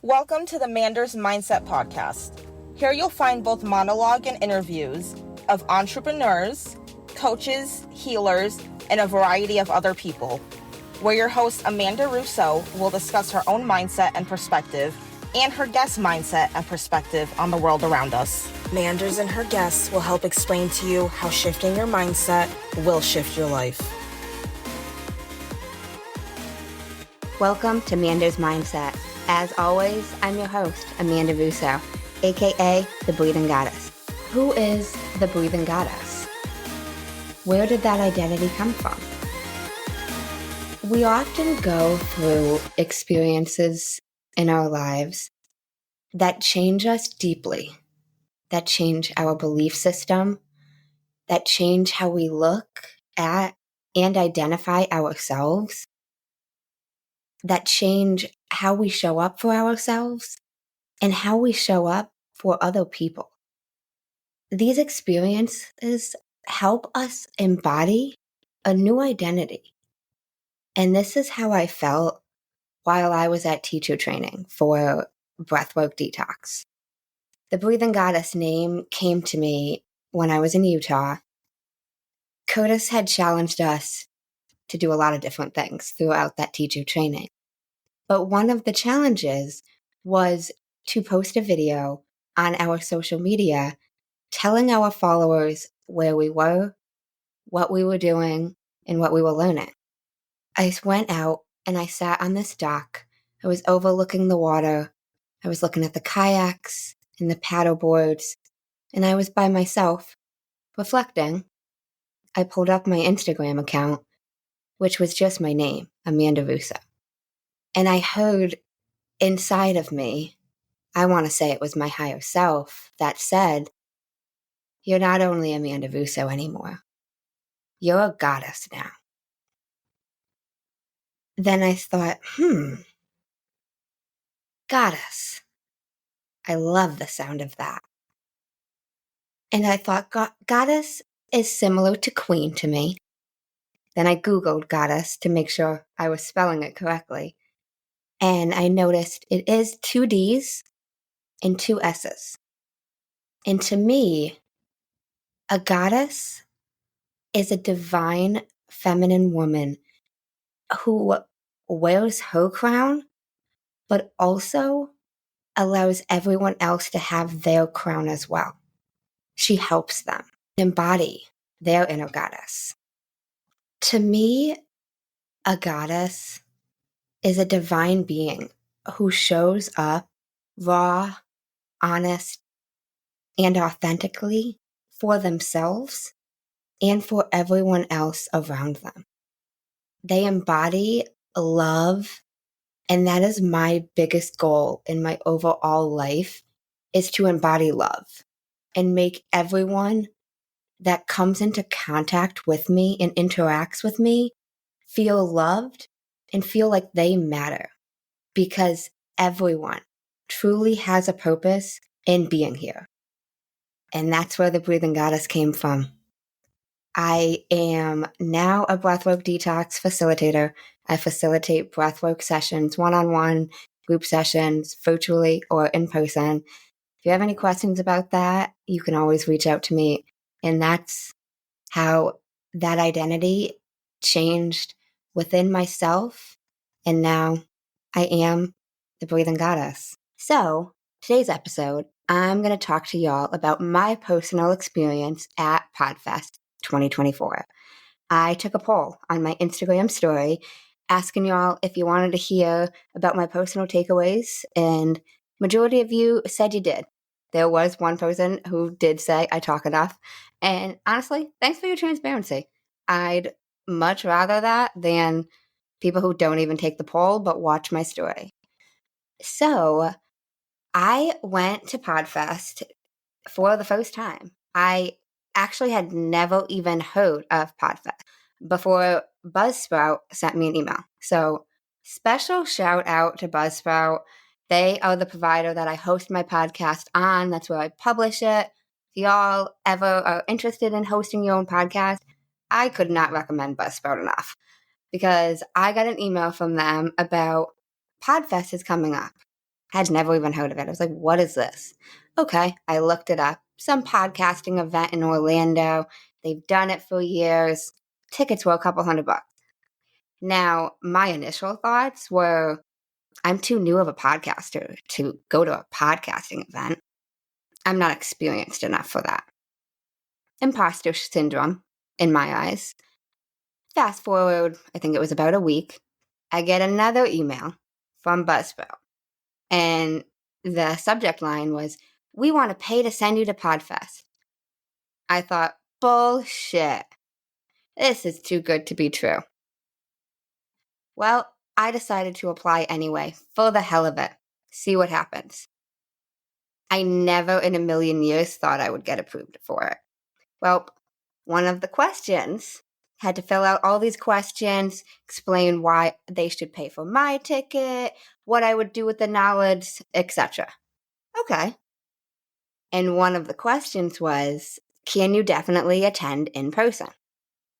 Welcome to the Manders Mindset Podcast. Here you'll find both monologue and interviews of entrepreneurs, coaches, healers, and a variety of other people, where your host Amanda Russo will discuss her own mindset and perspective and her guest mindset and perspective on the world around us. Manders and her guests will help explain to you how shifting your mindset will shift your life. Welcome to Manders Mindset. As always, I'm your host, Amanda Russo, aka the Breathing Goddess. Who is the Breathing Goddess? Where did that identity come from? We often go through experiences in our lives that change us deeply, that change our belief system, that change how we look at and identify ourselves, that change how we show up for ourselves and how we show up for other people. These experiences help us embody a new identity. And this is how I felt while I was at teacher training for breathwork detox. The Breathing Goddess name came to me when I was in Utah. Curtis had challenged us to do a lot of different things throughout that teacher training. But one of the challenges was to post a video on our social media telling our followers where we were, what we were doing, and what we were learning. I went out and I sat on this dock. I was overlooking the water. I was looking at the kayaks and the paddle boards, and I was by myself, reflecting. I pulled up my Instagram account, which was just my name, Amanda Russo. And I heard inside of me, I want to say it was my higher self that said, "You're not only Amanda Russo anymore. You're a goddess now." Then I thought, goddess. I love the sound of that. And I thought, goddess is similar to queen to me. Then I Googled goddess to make sure I was spelling it correctly. And I noticed it is 2 D's and 2 S's. And to me, a goddess is a divine feminine woman who wears her crown, but also allows everyone else to have their crown as well. She helps them embody their inner goddess. To me, a goddess is a divine being who shows up raw, honest, and authentically for themselves and for everyone else around them. They embody love, and that is my biggest goal in my overall life, is to embody love and make everyone that comes into contact with me and interacts with me feel loved and feel like they matter, because everyone truly has a purpose in being here. And that's where the Breathing Goddess came from. I am now a breathwork detox facilitator. I facilitate breathwork sessions, one-on-one, group sessions, virtually or in person. If you have any questions about that, you can always reach out to me. And that's how that identity changed within myself. And now I am the Breathing Goddess. So today's episode, I'm going to talk to y'all about my personal experience at PodFest 2024. I took a poll on my Instagram story asking y'all if you wanted to hear about my personal takeaways, and majority of you said you did. There was one person who did say I talk enough, and honestly, thanks for your transparency. I'd much rather that than people who don't even take the poll but watch my story. So I went to PodFest for the first time. I actually had never even heard of PodFest before Buzzsprout sent me an email. So special shout out to Buzzsprout. They are the provider that I host my podcast on. That's where I publish it. If y'all ever are interested in hosting your own podcast, I could not recommend Buzzsprout enough, because I got an email from them about PodFest is coming up. Had never even heard of it. I was like, what is this? Okay, I looked it up. Some podcasting event in Orlando. They've done it for years. Tickets were a couple $100. Now, my initial thoughts were, I'm too new of a podcaster to go to a podcasting event. I'm not experienced enough for that. Imposter syndrome, in my eyes. Fast forward, I think it was about a week, I get another email from Buzzsprout. And the subject line was, we want to pay to send you to PodFest. I thought, bullshit. This is too good to be true. Well, I decided to apply anyway, for the hell of it. See what happens. I never in a million years thought I would get approved for it. Well, one of the questions had to fill out all these questions, explain why they should pay for my ticket, what I would do with the knowledge, etc. Okay. And one of the questions was, can you definitely attend in person?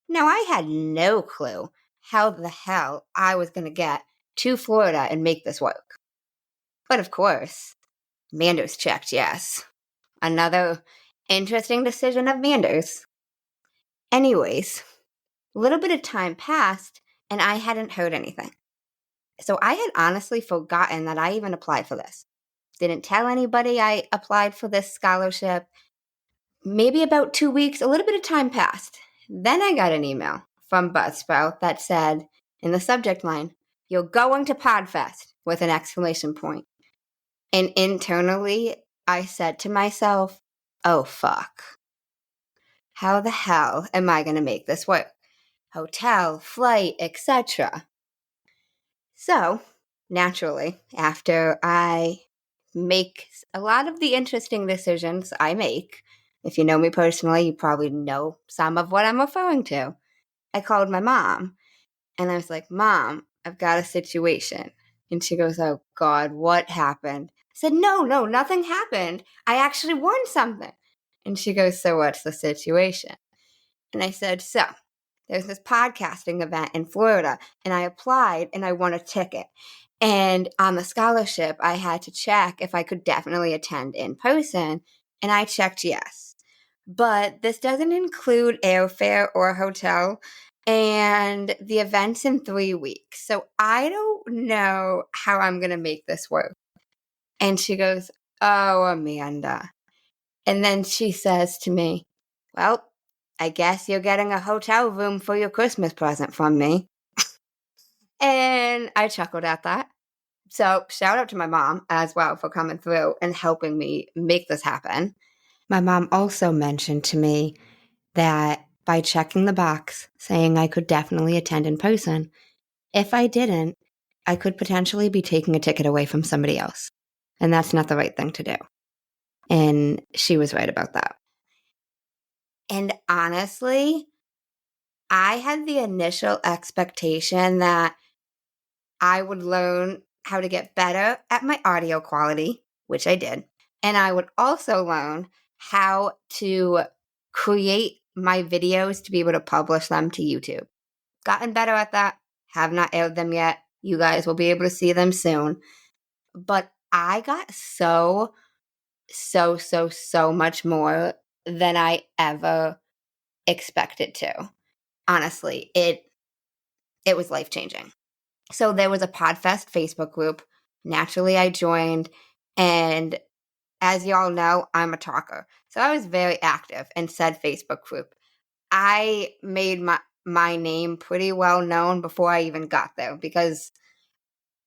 Now, I had no clue how the hell I was going to get to Florida and make this work. But of course, Manders checked yes. Another interesting decision of Manders. Anyways, a little bit of time passed and I hadn't heard anything. So I had honestly forgotten that I even applied for this. Didn't tell anybody I applied for this scholarship. Maybe about 2 weeks, a little bit of time passed. Then I got an email from Buzzsprout that said in the subject line, you're going to PodFest with an exclamation point. And internally, I said to myself, oh, fuck. How the hell am I going to make this work? Hotel, flight, etc. So, naturally, after I make a lot of the interesting decisions I make, if you know me personally, you probably know some of what I'm referring to. I called my mom and I was like, Mom, I've got a situation. And she goes, oh God, what happened? I said, no, nothing happened. I actually won something. And she goes, so what's the situation? And I said, so there's this podcasting event in Florida and I applied and I won a ticket. And on the scholarship, I had to check if I could definitely attend in person. And I checked yes. But this doesn't include airfare or hotel. And the event's in 3 weeks. So I don't know how I'm going to make this work. And she goes, oh, Amanda. And then she says to me, well, I guess you're getting a hotel room for your Christmas present from me. And I chuckled at that. So shout out to my mom as well for coming through and helping me make this happen. My mom also mentioned to me that by checking the box saying I could definitely attend in person, if I didn't, I could potentially be taking a ticket away from somebody else. And that's not the right thing to do. And she was right about that. And honestly, I had the initial expectation that I would learn how to get better at my audio quality, which I did. And I would also learn how to create my videos to be able to publish them to YouTube. Gotten better at that. Have not aired them yet. You guys will be able to see them soon. But I got so much more than I ever expected to. Honestly, it was life-changing. So there was a PodFest Facebook group. Naturally, I joined. And as y'all know, I'm a talker. So I was very active in said Facebook group. I made my name pretty well known before I even got there because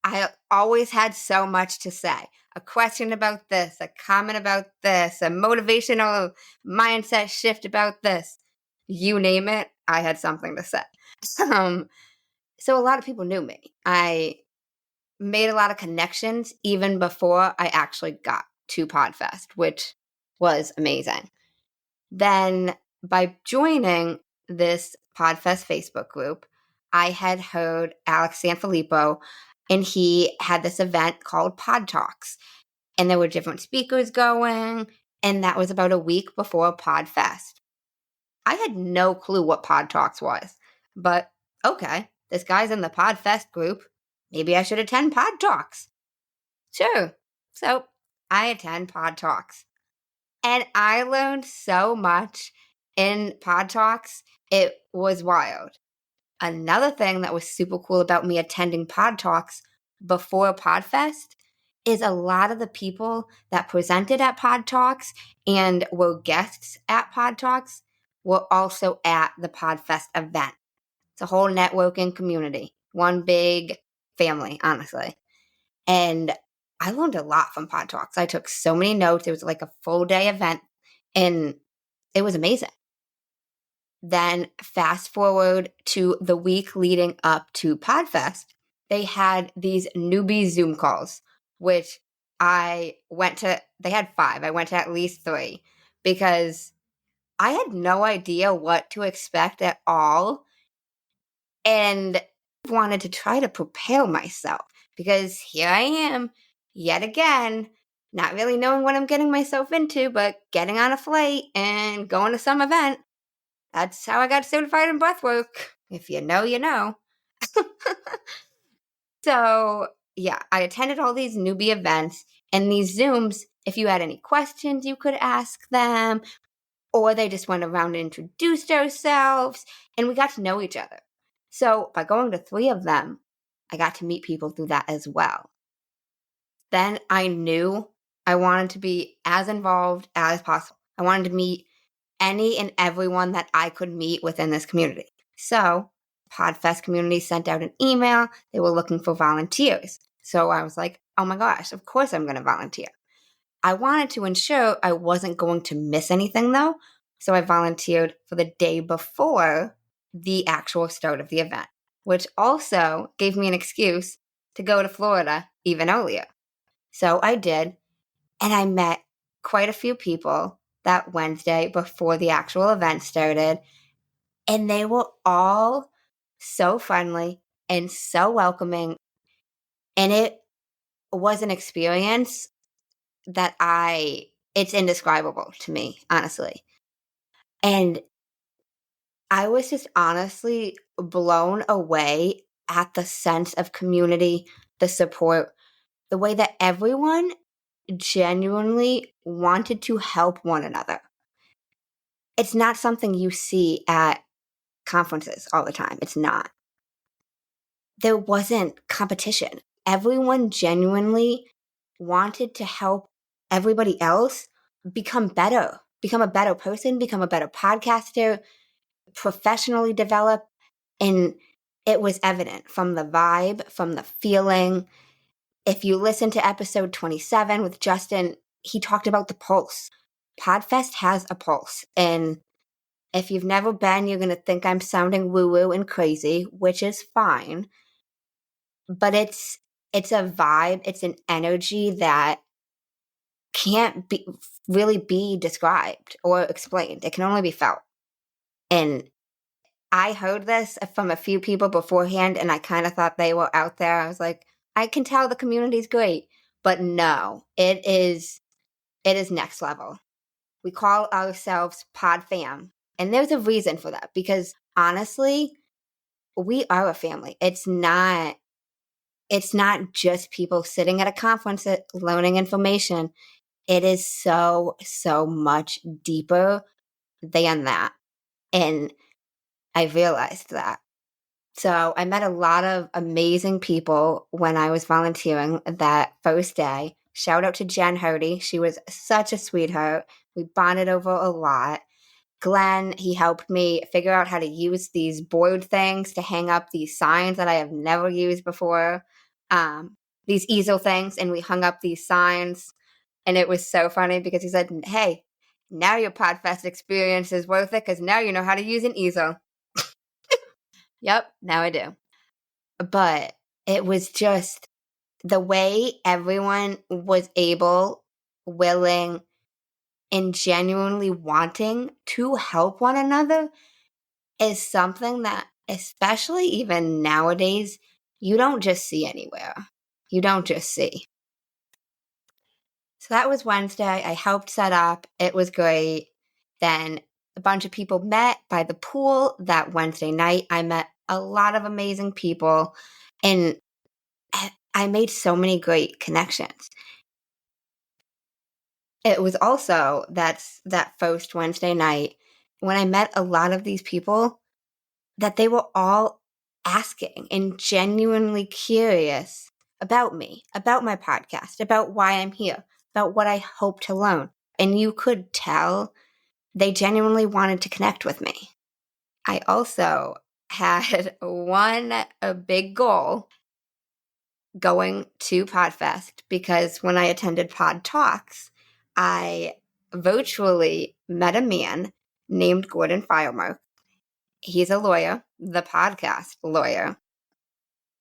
I always had so much to say. A question about this, a comment about this, a motivational mindset shift about this. You name it, I had something to say. So a lot of people knew me. I made a lot of connections even before I actually got to PodFest, which was amazing. Then by joining this PodFest Facebook group, I had heard Alex Sanfilippo, and he had this event called Pod Talks. And there were different speakers going, and that was about a week before PodFest. I had no clue what Pod Talks was, but okay, this guy's in the PodFest group. Maybe I should attend Pod Talks. Sure, So I attend Pod Talks. And I learned so much in Pod Talks. It was wild. Another thing that was super cool about me attending Pod Talks before PodFest is a lot of the people that presented at Pod Talks and were guests at Pod Talks were also at the PodFest event. It's a whole networking community, one big family, honestly. And I learned a lot from Pod Talks. I took so many notes. It was like a full day event, and it was amazing. Then fast forward to the week leading up to PodFest, they had these newbie Zoom calls, which I went to. They had 5. I went to at least 3 because I had no idea what to expect at all, and wanted to try to prepare myself because here I am yet again, not really knowing what I'm getting myself into, but getting on a flight and going to some event. That's how I got certified in breathwork. If you know, you know. So, yeah, I attended all these newbie events and these Zooms. If you had any questions, you could ask them, or they just went around and introduced ourselves, and we got to know each other. So, by going to 3 of them, I got to meet people through that as well. Then I knew I wanted to be as involved as possible. I wanted to meet any and everyone that I could meet within this community. So, PodFest community sent out an email. They were looking for volunteers. So I was like, oh my gosh, of course I'm going to volunteer. I wanted to ensure I wasn't going to miss anything though. So I volunteered for the day before the actual start of the event, which also gave me an excuse to go to Florida even earlier. So I did, and I met quite a few people that Wednesday before the actual event started, and they were all so friendly and so welcoming, and it was an experience that it's indescribable to me, honestly. And I was just honestly blown away at the sense of community, the support, the way that everyone genuinely wanted to help one another. It's not something you see at conferences all the time. It's not. There wasn't competition. Everyone genuinely wanted to help everybody else become better, become a better person, become a better podcaster, professionally develop. And it was evident from the vibe, from the feeling. If you listen to episode 27 with Justin, he talked about the pulse. PodFest has a pulse. And if you've never been, you're going to think I'm sounding woo-woo and crazy, which is fine. But it's a vibe, it's an energy that can't really be described or explained. It can only be felt. And I heard this from a few people beforehand, and I kind of thought they were out there. I was like, I can tell the community's great, but no, it is next level. We call ourselves PodFam, and there's a reason for that because honestly, we are a family. It's not just people sitting at a conference learning information. It is so much deeper than that, and I realized that. So I met a lot of amazing people when I was volunteering that first day. Shout out to Jen Hardy. She was such a sweetheart. We bonded over a lot. Glenn, he helped me figure out how to use these board things to hang up these signs that I have never used before. These easel things, and we hung up these signs. And it was so funny because he said, hey, now your PodFest experience is worth it because now you know how to use an easel. Yep, now I do. But it was just the way everyone was able, willing, and genuinely wanting to help one another is something that, especially even nowadays, you don't just see anywhere. You don't just see. So that was Wednesday. I helped set up. It was great. Then a bunch of people met by the pool that Wednesday night. I met a lot of amazing people, and I made so many great connections. it was also that first Wednesday night when I met a lot of these people that they were all asking and genuinely curious about me, about my podcast, about why I'm here, about what I hope to learn. And you could tell they genuinely wanted to connect with me. I also had a big goal going to PodFest because when I attended Pod Talks, I virtually met a man named Gordon Firemark. He's a lawyer, the podcast lawyer,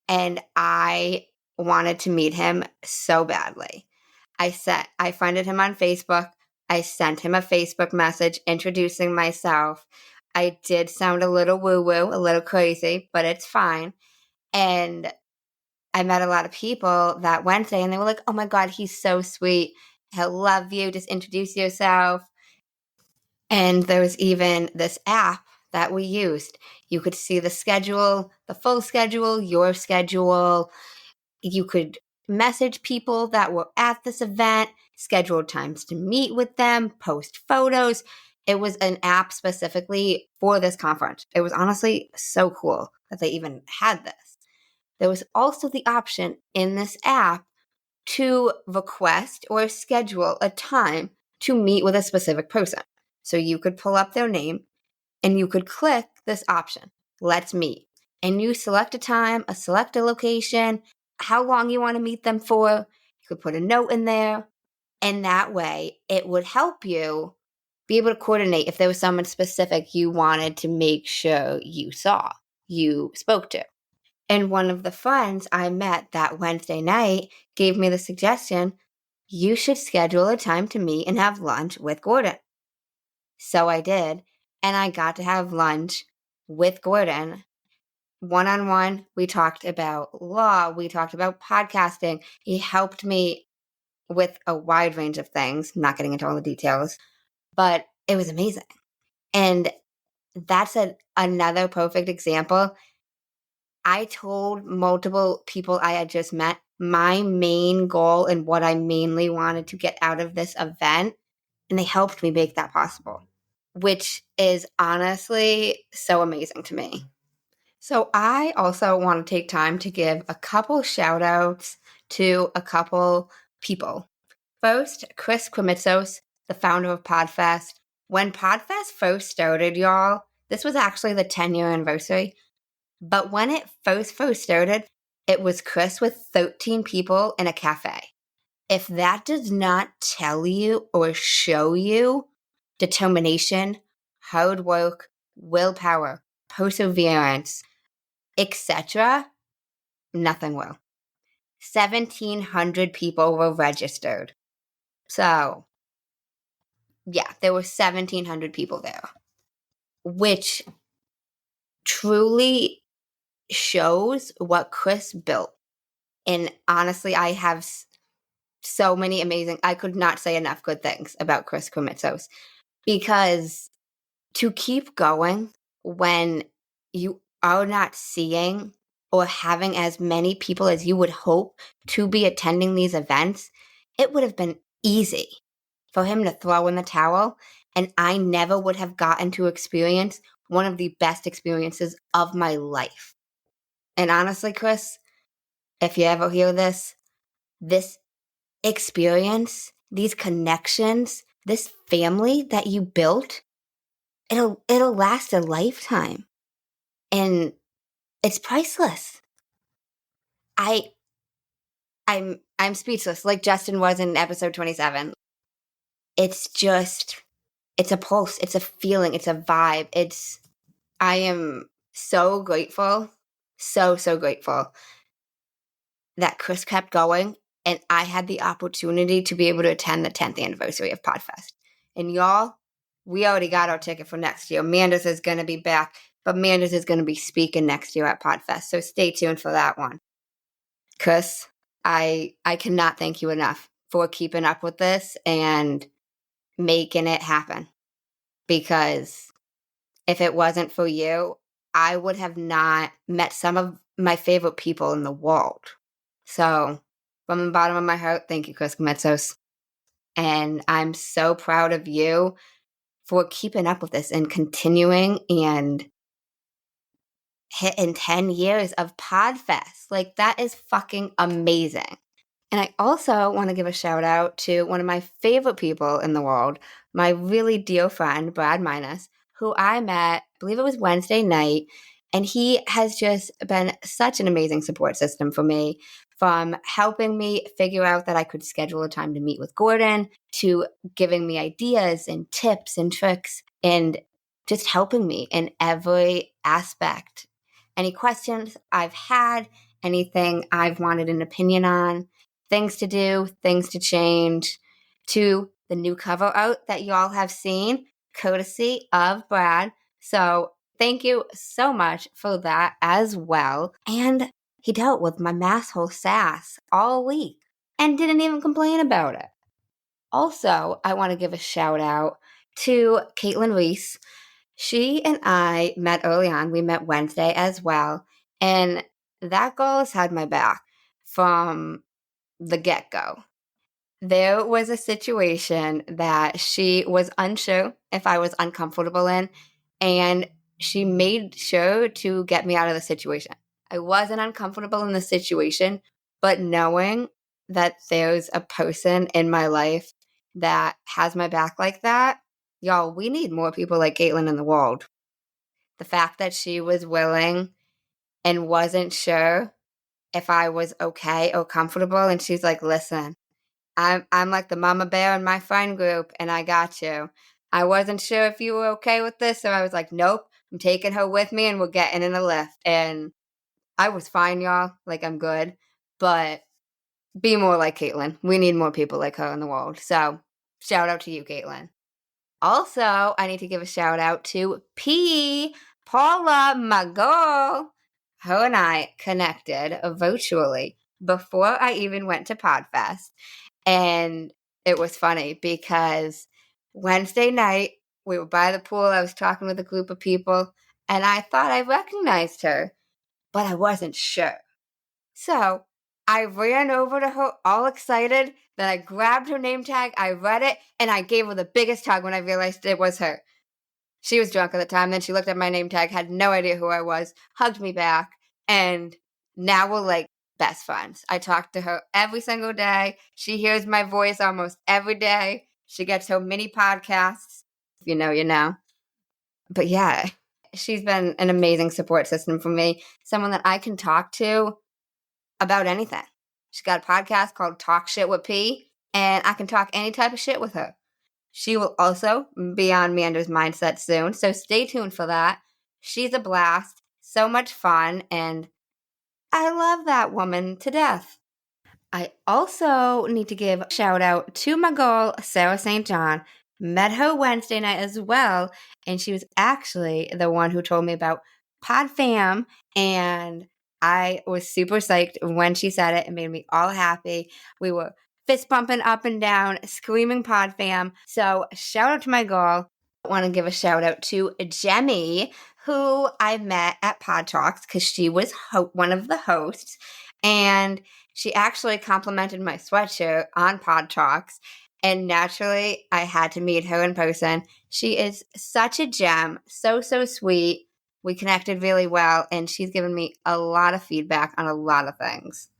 and I wanted to meet him so badly. I friended him on Facebook. I sent him a Facebook message introducing myself. I did sound a little woo-woo, a little crazy, but it's fine. And I met a lot of people that Wednesday, and they were like, oh my God, he's so sweet. He'll love you. Just introduce yourself. And there was even this app that we used. You could see the schedule, the full schedule, your schedule. You could message people that were at this event, schedule times to meet with them, post photos. It was an app specifically for this conference. It was honestly so cool that they even had this. There was also the option in this app to request or schedule a time to meet with a specific person. So you could pull up their name and you could click this option, let's meet. And you select a time, select a location, how long you want to meet them for. You could put a note in there. And that way it would help you be able to coordinate if there was someone specific you wanted to make sure you saw, you spoke to. And one of the friends I met that Wednesday night gave me the suggestion, you should schedule a time to meet and have lunch with Gordon. So I did, and I got to have lunch with Gordon. One-on-one, we talked about law, we talked about podcasting. He helped me with a wide range of things, not getting into all the details, but it was amazing. And that's another perfect example. I told multiple people I had just met my main goal and what I mainly wanted to get out of this event, and they helped me make that possible, which is honestly so amazing to me. So I also want to take time to give a couple shout outs to a couple people. First, Chris Krimitsos, the founder of PodFest. When PodFest first started, y'all, this was actually the 10-year anniversary. But when it first started, it was Chris with 13 people in a cafe. If that does not tell you or show you determination, hard work, willpower, perseverance, etc., nothing will. 1,700 people were registered. So, yeah, there were 1,700 people there, which truly shows what Chris built. And honestly, I have so many amazing, I could not say enough good things about Chris Krimitsos, because to keep going when you are not seeing or having as many people as you would hope to be attending these events, it would have been easy for him to throw in the towel, and I never would have gotten to experience one of the best experiences of my life. And honestly, Chris, if you ever hear this experience, these connections, this family that you built, it'll last a lifetime. And it's priceless. I'm speechless, like Justin was in episode 27. It's a pulse, it's a feeling, it's a vibe. I am so grateful, so grateful that Chris kept going and I had the opportunity to be able to attend the 10th anniversary of PodFest. And y'all, we already got our ticket for next year. Mandus is going to be back, but Mandus is going to be speaking next year at PodFest. So stay tuned for that one. Chris, I cannot thank you enough for keeping up with this and making it happen. Because if it wasn't for you, I would have not met some of my favorite people in the world. So, from the bottom of my heart, thank you, Chris Krimitsos. And I'm so proud of you for keeping up with this and continuing and hitting 10 years of PodFest. Like, that is fucking amazing. And I also want to give a shout out to one of my favorite people in the world, my really dear friend, Brad Minus, who I met, I believe it was Wednesday night. And he has just been such an amazing support system for me, from helping me figure out that I could schedule a time to meet with Gordon, to giving me ideas and tips and tricks, and just helping me in every aspect. Any questions I've had, anything I've wanted an opinion on, things to do, things to change, to the new cover art that y'all have seen, courtesy of Brad. So thank you so much for that as well. And he dealt with my masshole sass all week and didn't even complain about it. Also, I want to give a shout out to Caitlin Reese. She and I met early on. We met Wednesday as well. And that girl has had my back from the get-go. There was a situation that she was unsure if I was uncomfortable in, and she made sure to get me out of the situation. I wasn't uncomfortable in the situation, but knowing that there's a person in my life that has my back like that, y'all, we need more people like Caitlin in the world. The fact that she was willing and wasn't sure if I was okay or comfortable, and she's like, listen, I'm like the mama bear in my friend group, and I got you. I wasn't sure if you were okay with this, so I was like, nope, I'm taking her with me, and we're getting in a lift. And I was fine, y'all. Like, I'm good. But be more like Caitlin. We need more people like her in the world. So shout out to you, Caitlin. Also, I need to give a shout out to Paula, my girl. Her and I connected virtually before I even went to PodFest. And it was funny because Wednesday night, we were by the pool. I was talking with a group of people, and I thought I recognized her, but I wasn't sure. So I ran over to her all excited. Then I grabbed her name tag, I read it, and I gave her the biggest hug when I realized it was her. She was drunk at the time. Then she looked at my name tag, had no idea who I was, hugged me back, and now we're like best friends. I talk to her every single day. She hears my voice almost every day. She gets her mini podcasts. If you know, you know. But yeah, she's been an amazing support system for me, someone that I can talk to about anything. She's got a podcast called Talk Shit with P, and I can talk any type of shit with her. She will also be on Mander's Mindset soon, so stay tuned for that. She's a blast, so much fun, and I love that woman to death. I also need to give a shout out to my girl, Sarah St. John. Met her Wednesday night as well, and she was actually the one who told me about PodFam, and I was super psyched when she said it. It made me all happy. We were fist bumping up and down, screaming PodFam. So shout out to my girl. I want to give a shout out to Jemmy, who I met at Pod Talks because she was one of the hosts, and she actually complimented my sweatshirt on Pod Talks, and naturally, I had to meet her in person. She is such a gem, so sweet. We connected really well, and she's given me a lot of feedback on a lot of things.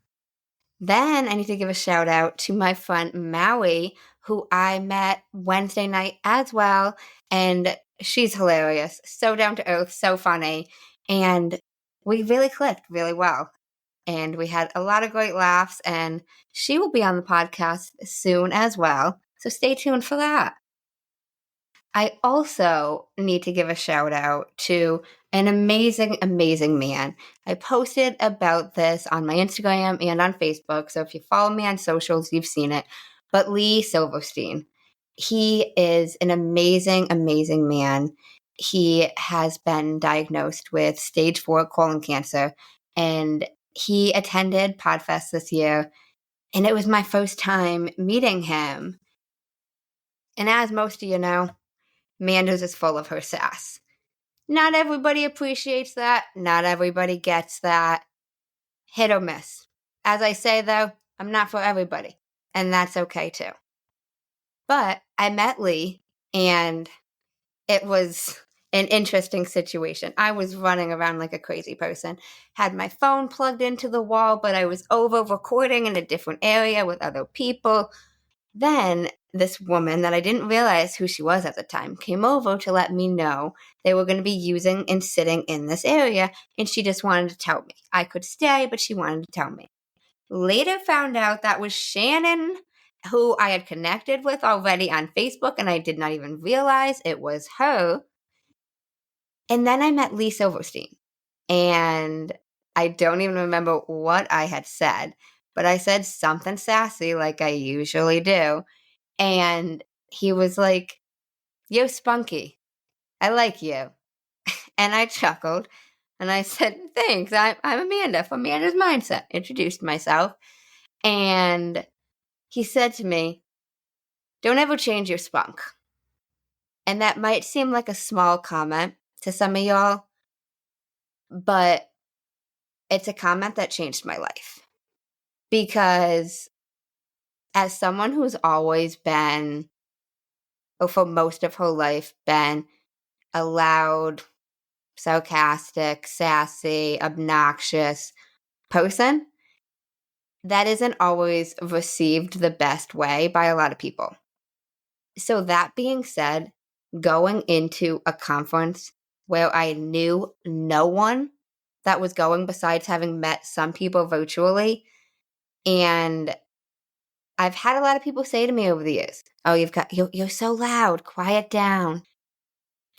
Then I need to give a shout out to my friend Maui, who I met Wednesday night as well, and she's hilarious, so down to earth, so funny, and we really clicked really well. And we had a lot of great laughs, and she will be on the podcast soon as well. So stay tuned for that. I also need to give a shout out to an amazing, amazing man. I posted about this on my Instagram and on Facebook. So if you follow me on socials, you've seen it. But Lee Silverstein, he is an amazing, amazing man. He has been diagnosed with stage 4 colon cancer, and he attended PodFest this year, and it was my first time meeting him. And as most of you know, Mando's is full of her sass. Not everybody appreciates that. Not everybody gets that. Hit or miss. As I say, though, I'm not for everybody, and that's okay too. But I met Lee, and it was an interesting situation. I was running around like a crazy person, had my phone plugged into the wall, but I was over recording in a different area with other people. Then this woman that I didn't realize who she was at the time came over to let me know they were going to be using and sitting in this area, and she just wanted to tell me. I could stay, but she wanted to tell me. Later found out that was Shannon, who I had connected with already on Facebook, and I did not even realize it was her. And then I met Lee Silverstein, and I don't even remember what I had said, but I said something sassy like I usually do. And he was like, "You're spunky. I like you." And I chuckled and I said, "Thanks. I'm Amanda from Amanda's Mindset." Introduced myself. And he said to me, "Don't ever change your spunk." And that might seem like a small comment to some of y'all, but it's a comment that changed my life. Because as someone who's always been, or for most of her life, been a loud, sarcastic, sassy, obnoxious person, that isn't always received the best way by a lot of people. So that being said, going into a conference where I knew no one that was going besides having met some people virtually, and I've had a lot of people say to me over the years, "Oh, you're so loud, quiet down."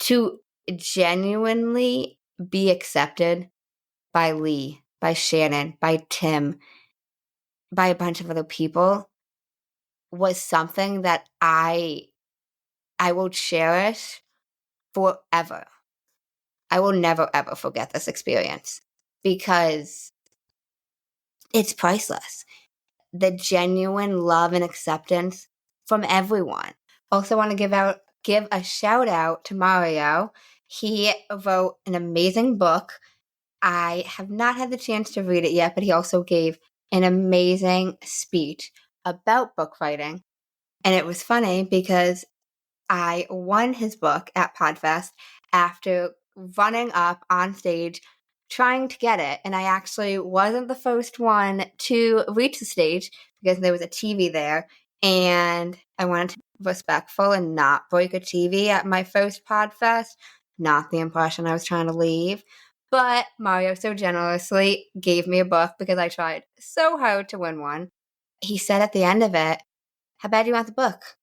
To genuinely be accepted by Lee, by Shannon, by Tim, by a bunch of other people was something that I will cherish forever. I will never ever forget this experience because it's priceless. The genuine love and acceptance from everyone. Also want to give a shout out to Mario. He wrote an amazing book. I have not had the chance to read it yet, but he also gave an amazing speech about book writing. And it was funny because I won his book at PodFest after running up on stage trying to get it. And I actually wasn't the first one to reach the stage because there was a TV there. And I wanted to be respectful and not break a TV at my first PodFest. Not the impression I was trying to leave. But Mario so generously gave me a book because I tried so hard to win one. He said at the end of it, "How bad do you want the book?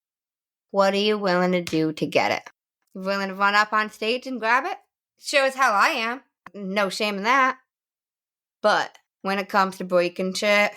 What are you willing to do to get it? Willing to run up on stage and grab it? Sure as hell I am. No shame in that. But when it comes to breaking shit,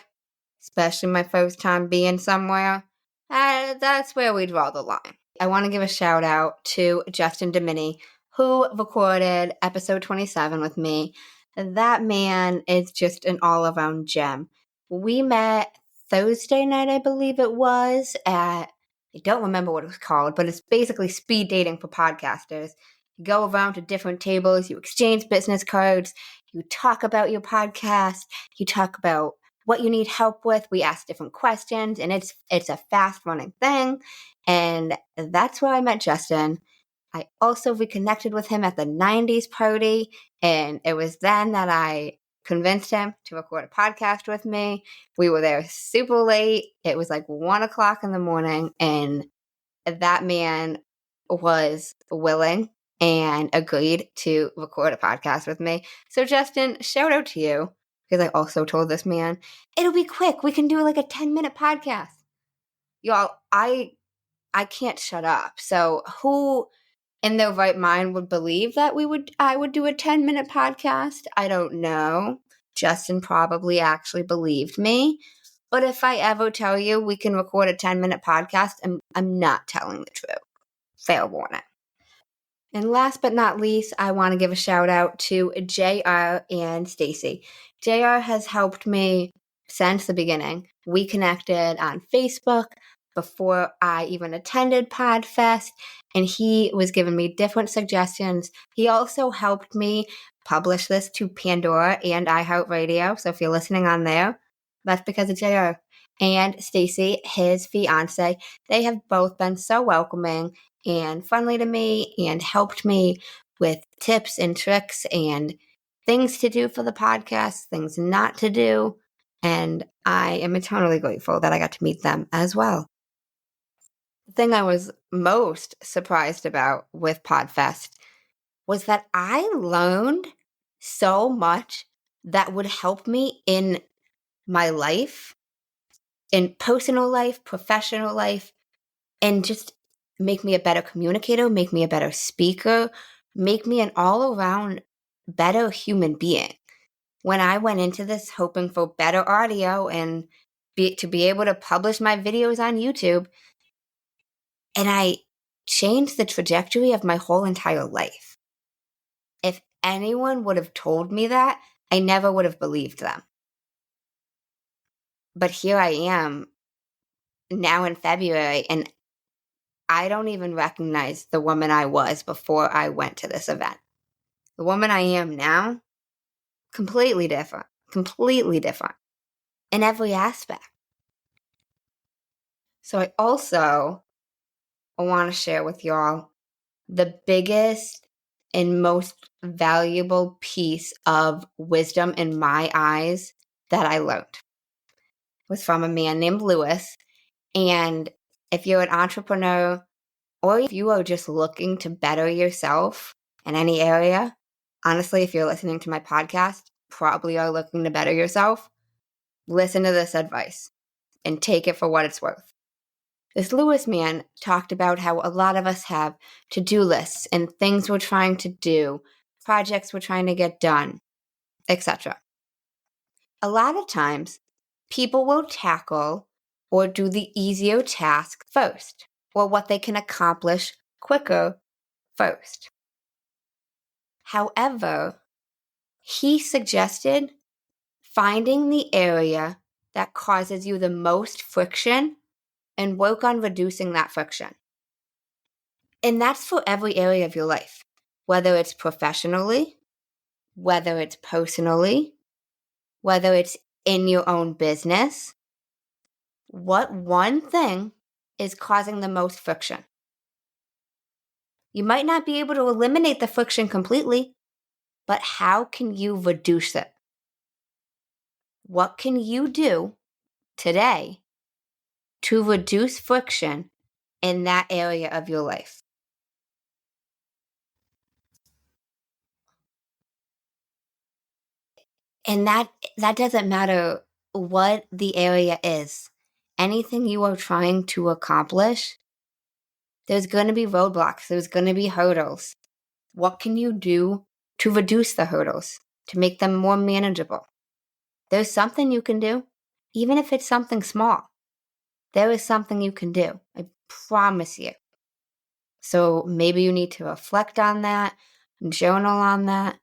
especially my first time being somewhere, that's where we draw the line." I want to give a shout out to Justin Domini, who recorded episode 27 with me. That man is just an all-around gem. We met Thursday night, I believe it was, at, I don't remember what it was called, but it's basically speed dating for podcasters. You go around to different tables, you exchange business cards, you talk about your podcast, you talk about what you need help with. We ask different questions, and it's a fast-running thing. And that's where I met Justin. I also reconnected with him at the 90s party, and it was then that I convinced him to record a podcast with me. We were there super late. It was like 1 o'clock in the morning, and that man was willing and agreed to record a podcast with me. So Justin, shout out to you, because I also told this man, "It'll be quick. We can do like a 10-minute podcast." Y'all, I can't shut up. So who in their right mind would believe that I would do a 10-minute podcast? I don't know. Justin probably actually believed me. But if I ever tell you we can record a 10-minute podcast, I'm not telling the truth. Fair warning. And last but not least, I want to give a shout out to JR and Stacy. JR has helped me since the beginning. We connected on Facebook before I even attended PodFest, and he was giving me different suggestions. He also helped me publish this to Pandora and iHeartRadio. So if you're listening on there, that's because of JR. and Stacy, his fiance. They have both been so welcoming and friendly to me and helped me with tips and tricks and things to do for the podcast, things not to do. And I am eternally grateful that I got to meet them as well. The thing I was most surprised about with PodFest was that I learned so much that would help me in my life, in personal life, professional life, and just make me a better communicator, make me a better speaker, make me an all around better human being. When I went into this hoping for better audio and to be able to publish my videos on YouTube, and I changed the trajectory of my whole entire life. If anyone would have told me that, I never would have believed them. But here I am now in February, and I don't even recognize the woman I was before I went to this event. The woman I am now, completely different in every aspect. So I also want to share with y'all the biggest and most valuable piece of wisdom in my eyes that I learned. It was from a man named Lewis. And if you're an entrepreneur or if you are just looking to better yourself in any area, honestly, if you're listening to my podcast, probably are looking to better yourself, listen to this advice and take it for what it's worth. This Lewis man talked about how a lot of us have to-do lists and things we're trying to do, projects we're trying to get done, etc. A lot of times, people will tackle or do the easier task first, or what they can accomplish quicker first. However, he suggested finding the area that causes you the most friction and work on reducing that friction. And that's for every area of your life, whether it's professionally, whether it's personally, whether it's in your own business. What one thing is causing the most friction? You might not be able to eliminate the friction completely, but how can you reduce it? What can you do today to reduce friction in that area of your life? And that doesn't matter what the area is. Anything you are trying to accomplish, there's going to be roadblocks. There's going to be hurdles. What can you do to reduce the hurdles, to make them more manageable? There's something you can do, even if it's something small. There is something you can do. I promise you. So maybe you need to reflect on that, journal on that,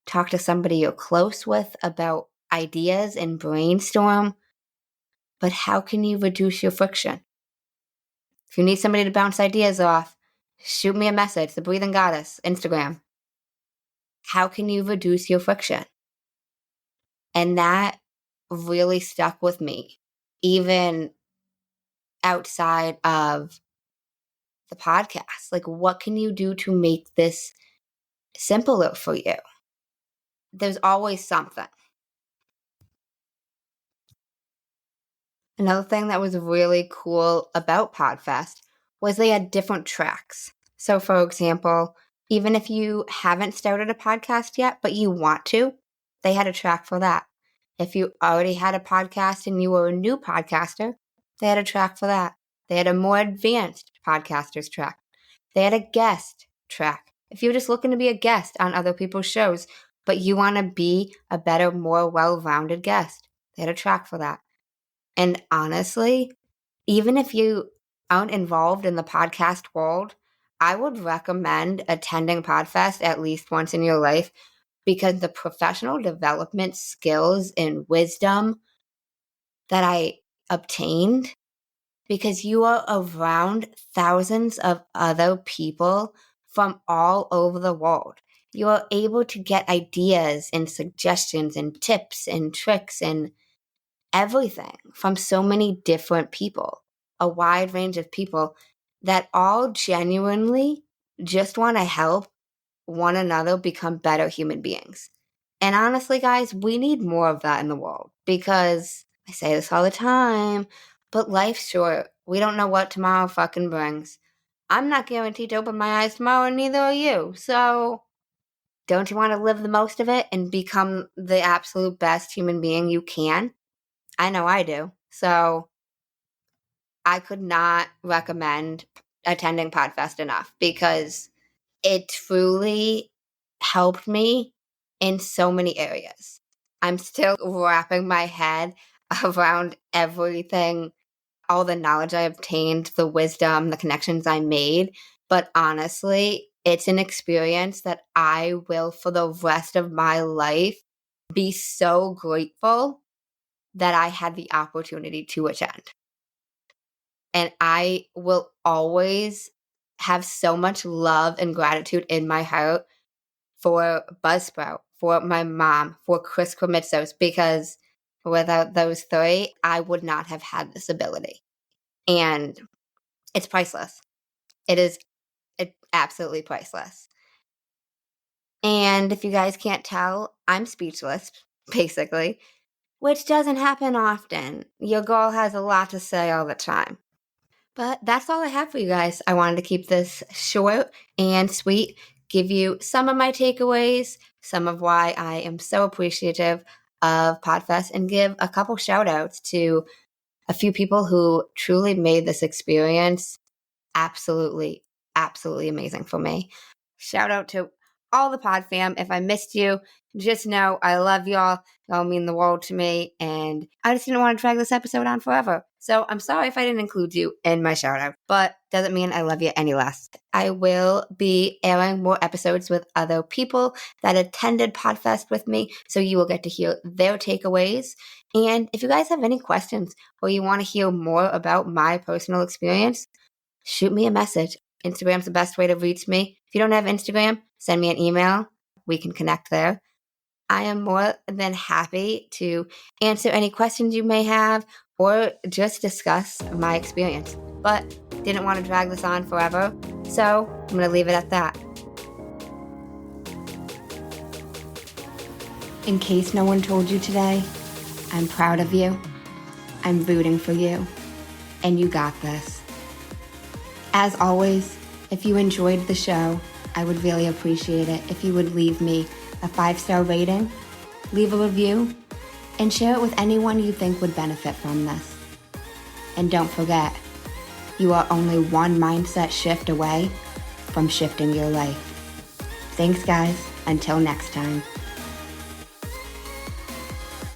talk to somebody you're close with about ideas and brainstorm. But how can you reduce your friction? If you need somebody to bounce ideas off, shoot me a message, The Breathing Goddess, Instagram. How can you reduce your friction? And that really stuck with me, even outside of the podcast. Like, what can you do to make this simpler for you? There's always something. Another thing that was really cool about PodFest was they had different tracks. So, for example, even if you haven't started a podcast yet, but you want to, they had a track for that. If you already had a podcast and you were a new podcaster, they had a track for that. They had a more advanced podcasters track. They had a guest track. If you're just looking to be a guest on other people's shows, but you want to be a better, more well-rounded guest, they had a track for that. And honestly, even if you aren't involved in the podcast world, I would recommend attending PodFest at least once in your life, because the professional development skills and wisdom that I obtained, because you are around thousands of other people from all over the world. You are able to get ideas and suggestions and tips and tricks and everything from so many different people, a wide range of people that all genuinely just want to help one another become better human beings. And honestly, guys, we need more of that in the world because I say this all the time, but life's short. We don't know what tomorrow fucking brings. I'm not guaranteed to open my eyes tomorrow, and neither are you. So don't you want to live the most of it and become the absolute best human being you can? I know I do. So I could not recommend attending PodFest enough because it truly helped me in so many areas. I'm still wrapping my head around everything, all the knowledge I obtained, the wisdom, the connections I made. But honestly, it's an experience that I will, for the rest of my life, be so grateful that I had the opportunity to attend. And I will always have so much love and gratitude in my heart for Buzzsprout, for my mom, for Chris Krimitsos, because without those three, I would not have had this ability. And it's priceless. It's absolutely priceless. And if you guys can't tell, I'm speechless, basically, which doesn't happen often. Your girl has a lot to say all the time. But that's all I have for you guys. I wanted to keep this short and sweet, give you some of my takeaways, some of why I am so appreciative of PodFest, and give a couple shout outs to a few people who truly made this experience absolutely, absolutely amazing for me. Shout out to all the PodFam. If I missed you, just know I love y'all. Y'all mean the world to me, and I just didn't want to drag this episode on forever. So I'm sorry if I didn't include you in my shout out, but doesn't mean I love you any less. I will be airing more episodes with other people that attended PodFest with me, so you will get to hear their takeaways. And if you guys have any questions or you want to hear more about my personal experience, shoot me a message. Instagram's the best way to reach me. If you don't have Instagram, send me an email. We can connect there. I am more than happy to answer any questions you may have or just discuss my experience. But didn't want to drag this on forever, so I'm going to leave it at that. In case no one told you today, I'm proud of you. I'm rooting for you. And you got this. As always, if you enjoyed the show, I would really appreciate it if you would leave me a 5-star rating, leave a review, and share it with anyone you think would benefit from this. And don't forget, you are only one mindset shift away from shifting your life. Thanks, guys. Until next time.